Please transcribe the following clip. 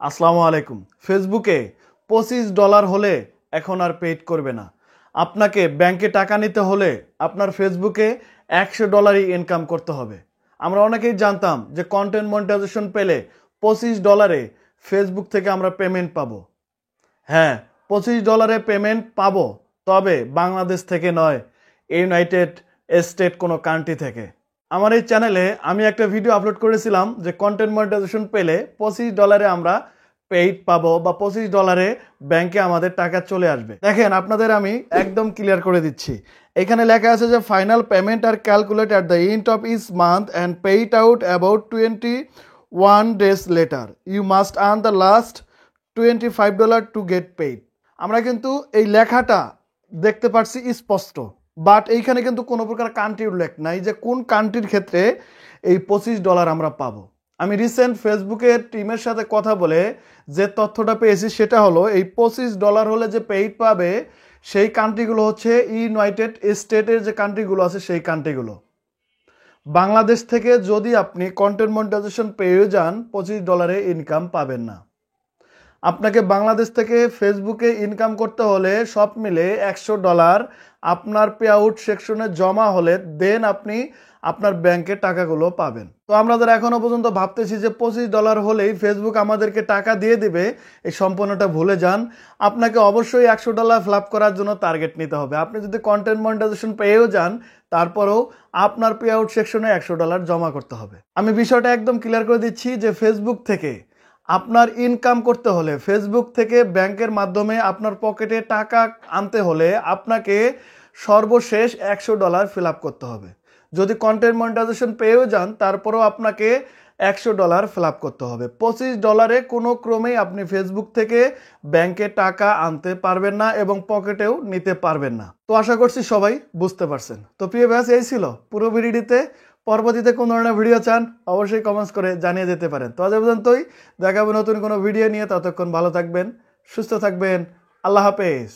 আসসালামু আলাইকুম। ফেসবুকে $25 হলে এখন আর পেইড করবে না। আপনাকে ব্যাংকে টাকা নিতে হলে আপনার ফেসবুকে $100ই ইনকাম করতে হবে। আমরা অনেকেই জানতাম যে কন্টেন্ট মনিটাইজেশন পেলে $25 ফেসবুক থেকে আমরা পেমেন্ট পাবো। হ্যাঁ, $25 পেমেন্ট পাবো, তবে বাংলাদেশ থেকে নয়, ইউনাইটেড স্টেট কোনো কান্ট্রি থেকে। আমার এই চ্যানেলে আমি একটা ভিডিও আপলোড করেছিলাম যে কন্টেন্ট মনিটাইজেশন পেলে $25 আমরা পেইড পাবো বা $25 ব্যাংকে আমাদের টাকা চলে আসবে। দেখেন, আপনাদের আমি একদম ক্লিয়ার করে দিচ্ছি। এখানে লেখা আছে যে final payment are calculated at the end of each month and paid out about 21 days later. You must earn the last $25 to get paid. আমরা কিন্তু এই লেখাটা দেখতে পাচ্ছি স্পষ্ট, বাট এইখানে কিন্তু কোনো প্রকার কান্ট্রি উল্লেখ নাই যে কোন কান্ট্রির ক্ষেত্রে এই $25 আমরা পাবো। আমি রিসেন্ট ফেসবুকের টিমের সাথে কথা বলে যে তথ্যটা পেয়েছি সেটা হলো এই $25 হলে যে পেইড পাবে সেই কান্ট্রিগুলো হচ্ছে ইউনাইটেড স্টেটের যে কান্ট্রিগুলো আছে সেই কান্ট্রিগুলো। বাংলাদেশ থেকে যদি আপনি কন্টেন্ট মনিটাইজেশন পেয়ে যান $25 ইনকাম পাবেন না। আপনাকে বাংলাদেশ থেকে ফেসবুকে ইনকাম করতে হলে সব মিলে $100 আপনার পে আউট সেকশনে জমা হলে দেন আপনি আপনার ব্যাংকে টাকাগুলো পাবেন। তো আমরা যারা এখনো পর্যন্ত ভাবতেছি যে $25 হলেই ফেসবুক আমাদেরকে টাকা দিয়ে দিবে, এই সম্পূর্ণটা ভুলে যান। আপনাকে অবশ্যই $100 ফিল আপ করার জন্য টার্গেট নিতে হবে। আপনি যদি কন্টেন্ট মনিটাইজেশন পেয়েও যান, তারপরেও আপনার পে আউট সেকশনে $100 জমা করতে হবে। আমি বিষয়টা একদম ক্লিয়ার করে দিচ্ছি যে ফেসবুক থেকে আপনার ইনকাম করতে হলে, ফেসবুক থেকে ব্যাংকের মাধ্যমে আপনার পকেটে টাকা আনতে হলে আপনাকে সর্বশেষ $100 ফিল আপ করতে হবে। যদি কন্টেন্ট মনিটাইজেশন পেয়েও যান, তারপরেও আপনাকে $100 ফিল আপ করতে হবে। $25 কোনো ক্রমেই আপনি ফেসবুক থেকে ব্যাংকে টাকা আনতে পারবেন না এবং পকেটেও নিতে পারবেন না। তো আশা করছি সবাই বুঝতে পারছেন। তো প্রিয় ব্যাস, এই ছিল পুরো ভিডিওতে। পরবর্তীতে কোন ধরনের ভিডিও চান অবশ্যই কমেন্টস করে জানিয়ে দিতে পারেন। তো আজ পর্যন্তই, দেখাবো নতুন কোনো ভিডিও নিয়ে। ততক্ষণ ভালো থাকবেন, সুস্থ থাকবেন। আল্লাহ হাফেজ।